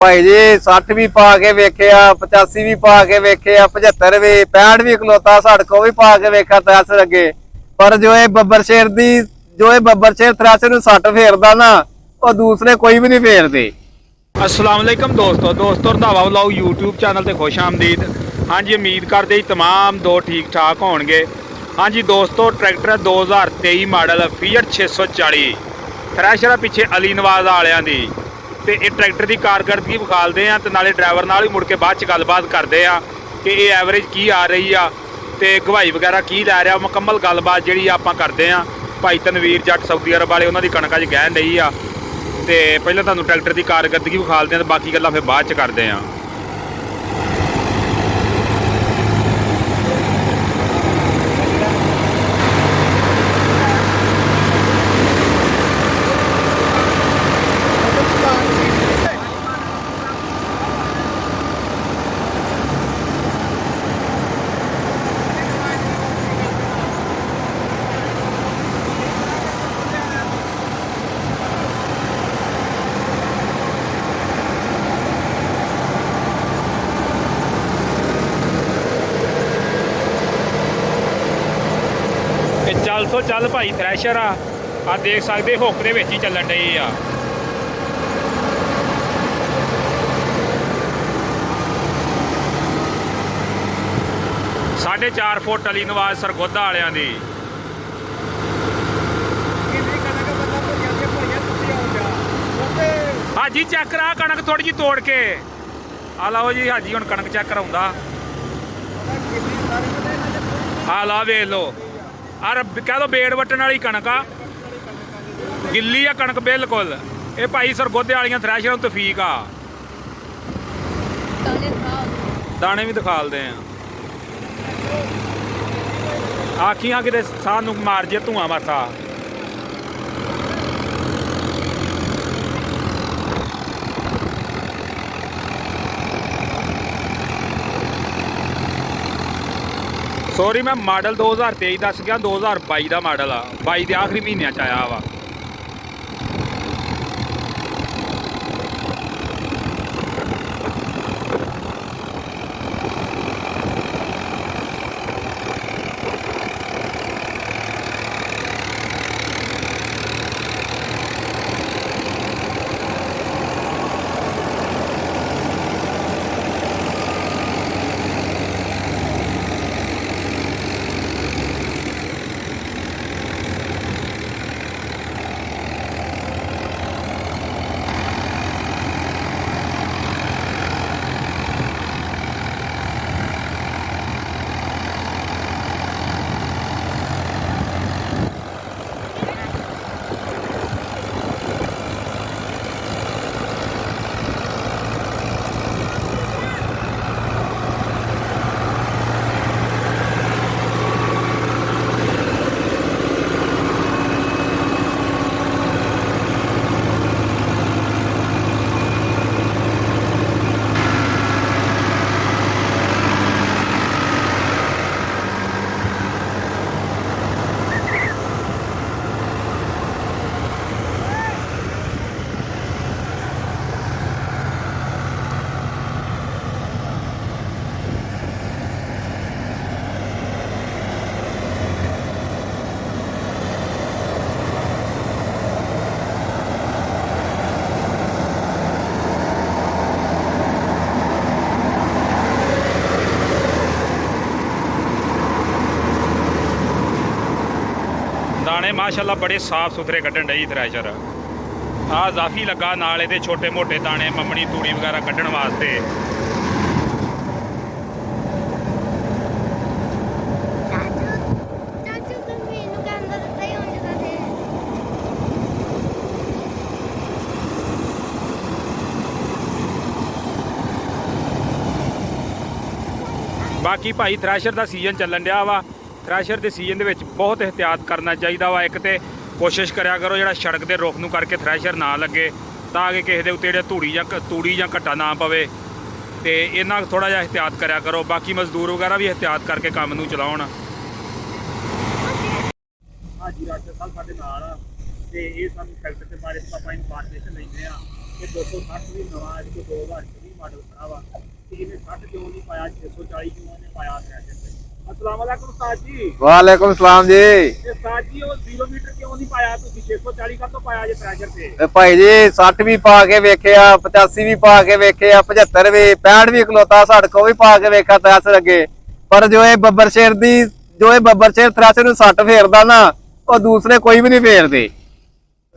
भाई जी 60 भी पा के वेख्या 85 भी पा के वेख्या 75 भी 65 भी खलोता साढ़े को भी पा के वेखा थ्रैशर अगे पर जो ये बब्बर शेर दी जो ये बब्बर शेर थ्रैशर सट फेरदा ना वो दूसरे कोई भी नहीं फेरदे। अस्सलाम वालेकुम दोस्तों रंधावा व्लॉग यूट्यूब चैनल ते खुश आमदीद। हाँ जी उम्मीद करते ही तमाम दो ठीक ठाक होणगे। हाँ जी दोस्तों ट्रैक्टर 2023 मॉडल फीएट 640 थ्रैशर पिछे अली नवाज वालियां दी ते ये ट्रैक्टर की कारकरदगी विखालते हैं तो नाले ड्राइवर नाल भी मुड़ के बाद च गलबात करते हैं कि ये एवरेज की आ रही आ ते गवाही वगैरह की लै रहा मुकम्मल गलबात जी आप करते हैं। भाई तनवीर जट सऊदी अरब वाले उन्होंने कणक च गहन रही आ तो पहले तुहानूं ट्रैक्टर की कारकरदगी विखालते हैं तो बाकी गल्लां फिर बाद च करते हैं। चल सो चल भाई थ्रैशर आ देख सकते हुक दे विच ही चलन डई आ। साढ़े 4 फुट अली नवाज सरगोधा वालियां दी हाजी चेक करा कणक थोड़ी जी तोड़ के आ लाओ जी हाजी हुण कणक चेक कराउंदा आ ला वेख लो और कह दो बेड़ वट्टन वाली कणक आ गिल्ली आ कणक बिल्कुल ये भाई सरगोधे वालियां थ्रैशर तफीक आ दाने भी दिखालते हैं आखियां कि सानू मार जे धुआं मासा। सॉरी मैं मॉडल 2023 दस गया 2022 का मॉडल आ 22 के आखिरी महीने आया वा। दाने माशाल्लाह बड़े साफ सुथरे कड्ढन डई थ्रैशर आ जाफी लगा नाल इहदे छोटे मोटे दाने ममनी तूड़ी वगैरह कड्ढण वास्ते। बाकी भाई थ्रैशर का सीजन चलन दिया वा थ्रैशर के सीजन के बहुत एहतियात करना चाहिए वा। एक तो कोशिश करा करो जो सड़क के रुख नूं करके थ्रैशर ना लगे ताकि किसी के उत्ते तूड़ी या घट्टा ना पवे तो इन्ना थोड़ा जिहा एहतियात करा करो। बाकी मजदूर वगैरह भी एहतियात करके काम नूं चलाउण। हाजी राशद साहब साडे नाल आ ते इह सानूं ट्रैक्टर के बारे पापा इन्फॉर्मेशन लैंदे आ ਇਹ 260 ਵੀ ਨਵਾਂ ਅੱਜ ਤੋਂ 2024 ਮਾਡਲ ਖੜਾ ਵਾ ਤੇ ਇਹਨੇ 60 ਕਿਉਂ ਨਹੀਂ ਪਾਇਆ 640 ਕਿਉਂ ਇਹਨੇ ਪਾਇਆ ਟਰੈਕਟਰ ਤੇ। अस्सलाम वालेकुम उस्ताद जी। ਵਾਲੇਕੁਮ ਸਲਾਮ ਜੀ। उस्ताद जी वो 0 मीटर क्यों नहीं पाया ਤੁਸੀਂ 640 का तो ਪਾਇਆ ਜੇ ਟਰੈਕਟਰ ਤੇ। ਤੇ ਭਾਈ ਜੀ 60 ਵੀ ਪਾ ਕੇ ਵੇਖਿਆ 85 ਵੀ ਪਾ ਕੇ ਵੇਖਿਆ 75 ਵੀ 65 ਵੀ ਖਲੋਤਾ ਸਾਡੇ ਕੋਲ ਵੀ ਪਾ ਕੇ ਵੇਖਿਆ ਤੈਸ ਲੱਗੇ ਪਰ ਜੋ ਇਹ ਬੱਬਰ ਸ਼ੇਰ ਦੀ ਜੋ ਇਹ ਬੱਬਰ ਸ਼ੇਰ ਥ੍ਰੈਸ਼ਰ ਨੂੰ 60 ਫੇਰਦਾ ਨਾ ਉਹ ਦੂਸਰੇ ਕੋਈ ਵੀ ਨਹੀਂ ਫੇਰਦੇ।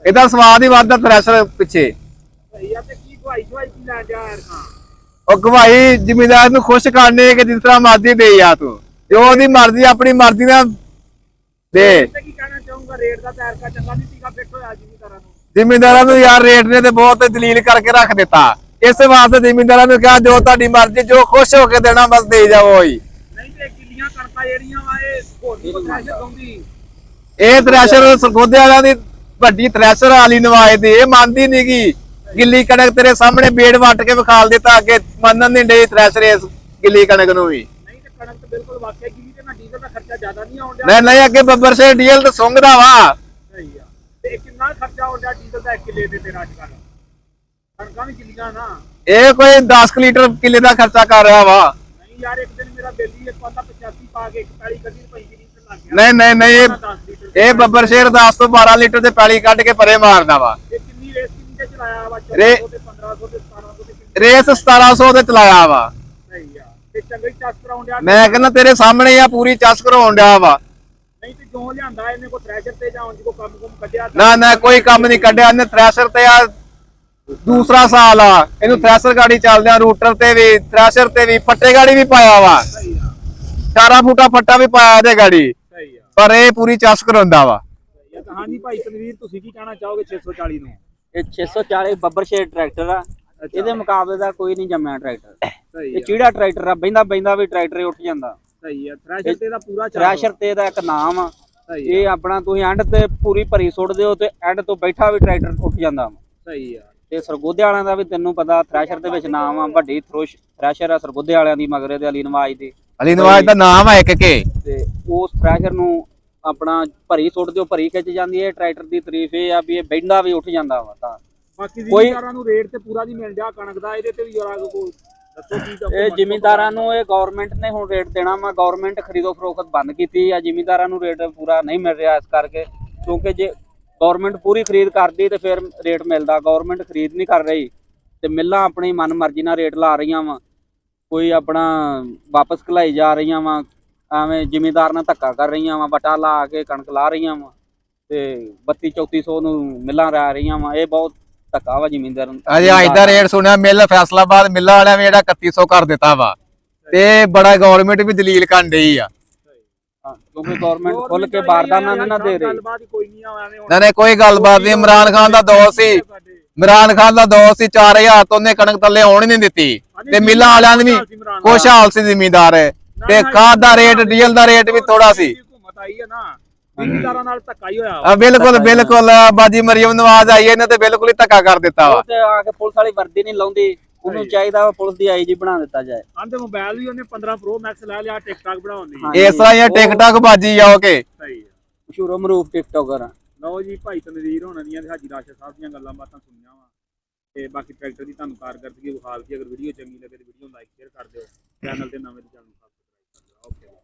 ਇਹਦਾ ਸਵਾਦ ਹੀ ਵੱਧਦਾ ਥ੍ਰੈਸ਼ਰ ਪਿੱਛੇ। ਸਹੀ ਆ ਤੇ ਕੀ ਗਵਾਈ ਕੀ ਲੈ ਜਾ ਯਾਰ ਖਾਂ। ਉਹ ਗਵਾਈ ਜ਼ਿਮੀਦਾਰ ਨੂੰ ਖੁਸ਼ ਕਰਨੇ ਕਿ ਜਿਸ ਤਰ੍ਹਾਂ ਮਰਜ਼ੀ ਦੇ ਆ ਤੂੰ ਜੋ ਉਹਦੀ ਮਰਜ਼ੀ ਆਪਣੀ ਮਰਜ਼ੀ ਨਾਲ ਦੇ। ਕੀ ਕਹਿਣਾ ਚਾਹੂੰਗਾ ਰੇਟ ਦਾ ਤੈਰਕਾ ਚੰਗਾ ਨਹੀਂ ਸੀਗਾ ਫਿੱਟ ਹੋਇਆ ਜ਼ਿਮੀਦਾਰਾਂ ਨੂੰ ਯਾਰ ਰੇਟ ਨੇ ਤੇ ਬਹੁਤ ਦਲੀਲ ਕਰਕੇ ਰੱਖ ਦਿੱਤਾ। ਇਸ ਵਾਸਤੇ ਜ਼ਿਮੀਦਾਰਾਂ ਨੂੰ ਕਿਹਾ ਜੋ ਤੁਹਾਡੀ ਮਰਜ਼ੀ ਜੋ ਖੁਸ਼ ਹੋ ਕੇ ਦੇਣਾ ਬਸ ਦੇ ਜਾਓ ਹੀ। ਨਹੀਂ ਤੇ ਗਿੱਲੀਆਂ ਕਣਕਾਂ ਜਿਹੜੀਆਂ ਵਾ ਇਹ ਹੋਰ ਵੀ ਥ੍ਰੈਸ਼ਰ ਦਊਂਦੀ। ਇਹ ਥ੍ਰੈਸ਼ਰ ਸਰਗੋਦੇ ਵਾਲਿਆਂ ਦੀ ਵੱਡੀ ਥ੍ਰੈਸ਼ਰ ਵਾਲੀ ਨਵਾਜ਼ ਦੀ ਇਹ ਮੰਨਦੀ ਨਹੀਂਗੀ। ਗਿੱਲੀ ਕਣਕ ਤੇਰੇ ਸਾਹਮਣੇ ਬੇੜ ਵੱਟ ਕੇ ਵਿਖਾਲ ਦਿੱਤਾ ਅੱਗੇ ਮੰਨਣ ਨਹੀਂ ਡੇ ਥ੍ਰੈਸ਼ਰ ਇਸ ਗਿੱਲੀ ਕਣਕ ਨੂੰ ਵੀ। ਨਹੀਂ ਤੇ ਕਣਕ ਤੇ ਬਿਲਕੁਲ ਵਾਕਿਆ ਗਿੱਲੀ ਤੇ ਨਾ ਡੀਜ਼ਲ ਦਾ ਖਰਚਾ ਜ਼ਿਆਦਾ ਨਹੀਂ ਆਉਣ ਡਿਆ। ਨਹੀਂ ਨਹੀਂ ਅੱਗੇ ਬੱਬਰ ਸੇ ਡੀਜ਼ਲ ਤੇ ਸੁੰਘਦਾ ਵਾ। ਸਹੀ ਆ ਤੇ ਕਿੰਨਾ ਖਰਚਾ ਆਉਣ ਡਿਆ ਡੀਜ਼ਲ ਦਾ 1 ਕਿੱਲੇ ਤੇ ਤੇਰਾ ਅੱਜ ਕੱਲ। ਕਣਕਾਂ ਵੀ ਗਿੱਲੀਆਂ ਨਾ ਇਹ ਕੋਈ 10 ਲੀਟਰ ਕਿੱਲੇ ਦਾ ਖਰਚਾ ਕਰ ਰਿਹਾ ਵਾ। ਨਹੀਂ ਯਾਰ ਇੱਕ ਦਿਨ ਮੇਰਾ ਬੇਲੀ ਇੱਕ ਪਾਸਾ 85 ਪਾ ਕੇ 41 ਕੱਢੀ 35 ਲੀਟਰ ਲੱਗ ਗਿਆ। ਨਹੀਂ ਨਹੀਂ ਇਹ ਬੱਬਰ ਸ਼ੇਰ 10 ਤੋਂ 12 ਲੀਟਰ ਤੇ ਪੈਲੀ ਕੱਢ ਕੇ ਪਰੇ ਮਾਰਦਾ ਵਾ। ਇਹ ਕਿੰਨੀ ਰੇਸ ਕਿੰਨੀ ਤੇ ਚਲਾਇਆ ਵਾ 1400 ਤੇ 1500 ਤੇ 1700 ਤੇ ਰੇਸ 1700 ਤੇ ਚਲਾਇਆ ਵਾ। ਸਹੀ ਆ ਤੇ ਚੰਗੀ ਚੱਸ ਕਰਾਉਣ ਡਿਆ। ਮੈਂ ਕਹਿੰਦਾ ਤੇਰੇ ਸਾਹਮਣੇ ਆ ਪੂਰੀ ਚੱਸ ਕਰਾਉਣ ਡਿਆ ਵਾ। ਨਹੀਂ ਤੇ ਜੋ ਲਿਆਂਦਾ ਇਹਨੇ ਕੋ ਥ੍ਰੈਸ਼ਰ ਤੇ ਜਾਂ ਉਂਝ ਕੋ ਕੰਮ ਕੱਢਿਆ। ਨਾ ਕੋਈ ਕੰਮ ਨਹੀਂ ਕੱਢਿਆ ਇਹਨੇ ਥ੍ਰੈਸ਼ਰ ਤੇ ਆ ਦੂਸਰਾ ਸਾਲ ਆ ਇਹਨੂੰ ਥ੍ਰੈਸ਼ਰ ਗਾੜੀ ਚੱਲਦਿਆਂ ਰੂਟਰ ਤੇ ਵੀ ਥ੍ਰੈਸ਼ਰ ਤੇ ਵੀ ਫੱਟੇ ਗਾੜੀ ਵੀ ਪਾਇਆ ਵਾ। ਸਹੀ ਆ 4 ਫੁੱਟਾ ਫੱਟਾ ਵੀ ਪਾਇਆ ਇਹਦੇ ਗਾੜੀ ਸਹੀ ਆ ਪਰ ਇਹ ਪੂਰੀ ਚੱਸ ਕਰਾਉਂਦਾ ਵਾ। ਸਹੀ ਆ ਤਾਂ ਹਾਂਜੀ ਭਾਈ ਤਨਵੀਰ ਤੁਸੀਂ ਕੀ ਕਹਿਣਾ ਚਾਹੋਗੇ 640 ਨੂੰ। ਇਹ 640 ਬੱਬਰ ਸ਼ੇਰ ਟਰੈਕਟਰ ਆ। ਇਹਦੇ ਮੁਕਾਬਲੇ ਦਾ ਕੋਈ ਨਹੀਂ ਜੰਮਿਆ ਟਰੈਕਟਰ। ਸਹੀ ਇਹ ਚੀੜਾ ਟਰੈਕਟਰ ਆ ਬੈਂਦਾ ਵੀ ਟਰੈਕਟਰ ਹੀ ਉੱਠ ਜਾਂਦਾ। ਸਹੀ ਆ ਥ੍ਰੈਸ਼ਰ ਤੇ ਦਾ ਪੂਰਾ ਥ੍ਰੈਸ਼ਰ ਤੇ ਦਾ ਇੱਕ ਨਾਮ ਆ। ਸਹੀ ਇਹ ਆਪਣਾ ਤੁਸੀਂ ਐਂਡ ਤੇ ਪੂਰੀ ਭਰੀ ਸੁੱਟ ਦਿਓ ਤੇ ਐਂਡ ਤੋਂ ਬੈਠਾ ਵੀ ਟਰੈਕਟਰ ਉੱਠ ਜਾਂਦਾ ਵਾ। ਸਹੀ ਆ ਤੇ ਸਰਗੋਦੇ ਵਾਲਿਆਂ ਦਾ ਵੀ ਤੈਨੂੰ ਪਤਾ ਥ੍ਰੈਸ਼ਰ ਦੇ ਵਿੱਚ ਨਾਮ ਆ ਵੱਡੀ ਥ੍ਰੈਸ਼ਰ ਆ ਸਰਗੋਦੇ ਵਾਲਿਆਂ ਦੀ ਮਗਰੇ ਤੇ ਅਲੀ ਨਵਾਜ਼ ਦੀ। ਅਲੀ ਨਵਾਜ਼ ਦਾ ਨਾਮ ਹੈ ਇੱਕ ਕੇ ਤੇ ਉਸ ਥ੍ਰੈਸ਼ਰ ਨੂੰ ਆਪਣਾ ਭਰੀ ਸੁੱਟ ਦਿਓ ਭਰੀ ਖਿੱਚ ਜਾਂਦੀ ਹੈ। ਟਰੈਕਟਰ ਦੀ ਤਾਰੀਫ ਇਹ ਆ ਵੀ ਇਹ ਬੈਂਦਾ ਵੀ ਉੱਠ ਜਾਂਦਾ ਵਾ। ਤਾਂ ਬਾਕੀ ਜ਼ਿਮੀਂਦਾਰਾਂ ਨੂੰ ਰੇਟ ਤੇ ਪੂਰਾ ਨਹੀਂ ਮਿਲ ਜਾ ਕਣਕ ਦਾ ਇਹਦੇ ਤੇ ਵੀ ਜਰਾ ਕੋ ਦੱਸੋ ਕੀ ਦਾ। ਇਹ ਜ਼ਿਮੀਂਦਾਰਾਂ ਨੂੰ ਇਹ ਗਵਰਨਮੈਂਟ ਨੇ ਹੁਣ ਰੇਟ ਦੇਣਾ ਵਾ। ਗਵਰਨਮੈਂਟ ਖਰੀਦੋ ਫਰੋਖਤ ਬੰਦ ਕੀਤੀ ਆ। ਜ਼ਿਮੀਂਦਾਰਾਂ ਨੂੰ ਰੇਟ ਪੂਰਾ ਨਹੀਂ ਮਿਲ ਰਿਹਾ ਇਸ ਕਰਕੇ ਕਿਉਂਕਿ ਜੇ ਗਵਰਨਮੈਂਟ ਪੂਰੀ ਖਰੀਦ ਕਰਦੀ ਤੇ ਫਿਰ ਰੇਟ ਮਿਲਦਾ। ਗਵਰਨਮੈਂਟ ਖਰੀਦ ਨਹੀਂ ਕਰ ਰਹੀ ਤੇ ਮਿੱਲਾਂ ਆਪਣੀ ਮਨ ਮਰਜ਼ੀ ਨਾਲ ਰੇਟ ਲਾ ਰਹੀਆਂ ਵਾ। ਕੋਈ ਆਪਣਾ ਵਾਪਸ ਘਲਾਈ ਜਾ ਰਹੀਆਂ ਵਾ। ਐਵੇਂ ਜ਼ਿਮੀਂਦਾਰ ਨਾਲ ਧੱਕਾ ਕਰ ਰਹੀਆਂ ਵਾ। ਵਟਾ ਲਾ ਕੇ ਕਣਕ ਲਾ ਰਹੀਆਂ ਵਾ ਤੇ 32-3400 ਨੂੰ ਮਿੱਲਾਂ ਲਾ ਰਹੀਆਂ ਵਾ। ਇਹ ਬਹੁਤ ਧੱਕਾ ਵਾ ਜ਼ਿਮੀਂਦਾਰ ਨੂੰ। ਅਜੇ ਅੱਜ ਦਾ ਰੇਟ ਸੁਣਿਆ ਮਿਲ ਫੈਸਲਾਬਾਦ ਮਿੱਲਾਂ ਵਾਲਿਆਂ ਵੀ ਜਿਹੜਾ 3100 ਕਰ ਦਿੱਤਾ ਵਾ ਤੇ ਬੜਾ ਗਵਰਨਮੈਂਟ ਵੀ ਦਲੀਲ ਕਰਨ ਡਈ ਆ। ਕਿਉਂਕਿ ਗਵਰਨਮੈਂਟ ਖੁੱਲ ਕੇ ਬਾਰਦਾਨਾ ਨਹੀਂ ਨਾ ਦੇ ਰਹੀ। ਗੱਲਬਾਤ ਹੀ ਕੋਈ ਨਹੀਂ ਆ ਐਵੇਂ ਨਹੀਂ ਕੋਈ ਗੱਲਬਾਤ ਨਹੀਂ। ਇਮਰਾਨ ਖਾਨ ਦਾ ਦੌਰ ਸੀ। ਇਮਰਾਨ ਖਾਨ ਦਾ ਦੌਰ ਸੀ 4000 ਤੋਂ ਉਹਨੇ ਕਣਕ ਥੱਲੇ ਆਉਣ ਹੀ ਨਹੀਂ ਦਿੱਤੀ ਤੇ ਮਿੱਲਾਂ ਵਾਲਿਆਂ ਨੇ ਵੀ ਖੁਸ਼ਹਾਲ ਸੀ ਜ਼ਿਮੀਂਦਾਰ ਤੇ ਖਾਦ ਦਾ ਰੇਟ ਡੀਜ਼ਲ ਦਾ ਰੇਟ ਵੀ ਥੋੜਾ ਸੀ। ਹਕੂਮਤ ਆਈ ਹੈ ਨਾ ਜ਼ਿਮੀਂਦਾਰਾਂ ਨਾਲ ਧੱਕਾ ਹੀ ਹੋਇਆ। ਬਿਲਕੁਲ ਬਾਜੀ ਮਰੀਮ ਨਵਾਜ਼ ਆਈ ਇਹਨੇ ਤੇ ਬਿਲਕੁਲ ਹੀ ਧੱਕਾ ਕਰ ਦਿੱਤਾ ਵਾ। ਤੇ ਆ ਕੇ ਪੁਲਿਸ ਵਾਲੀ ਵਰਦੀ ਨਹੀਂ ਲਾਉਂਦੀ। ਉਹਨੂੰ ਚਾਹੀਦਾ ਵਾ ਪੁਲਿਸ ਦੀ ਆਈਜੀ ਬਣਾ ਦਿੱਤਾ ਜਾਏ। ਆਂਦੇ ਮੋਬਾਈਲ ਵੀ ਉਹਨੇ 15 ਪ੍ਰੋ ਮੈਕਸ ਲੈ ਲਿਆ ਟਿਕਟਾਕ ਬਣਾਉਣ ਦੀ। ਇਸ ਤਰ੍ਹਾਂ ਹੀ ਟਿਕਟਾਕ ਬਾਜੀ ਜਾਓ ਕੇ ਸਹੀ ਹੈ ਮਸ਼ਹੂਰ ਮਰੂਫ ਟਿਕਟੋਕਰ। ਲਓ ਜੀ ਭਾਈ ਤਨਵੀਰ ਹੋਣਾ ਦੀਆਂ ਹਾਜੀ ਰਾਸ਼ਦ ਸਾਹਿਬ ਦੀਆਂ ਗੱਲਾਂ ਬਾਤਾਂ ਸੁਣੀਆਂ ਵਾ ਤੇ ਬਾਕੀ ਟਰੈਕਟਰ ਦੀ ਤੁਹਾਨੂੰ ਕਾਰਗਰਦਗੀ ਵਿਖਾਲ ਦੀ। ਅਗਰ ਵੀਡੀਓ ਚੰਗੀ ਲੱਗੇ ਤੇ ਵੀਡੀਓ ਲਾਈਕ ਸ਼ੇਅਰ ਕਰ ਦਿਓ। ਚੈਨਲ ਤੇ ਨਵੇਂ ਚੈਨਲ ਨੂੰ ਸਬਸਕ੍ਰਾਈਬ ਕਰ ਦਿਓ। ਓਕੇ।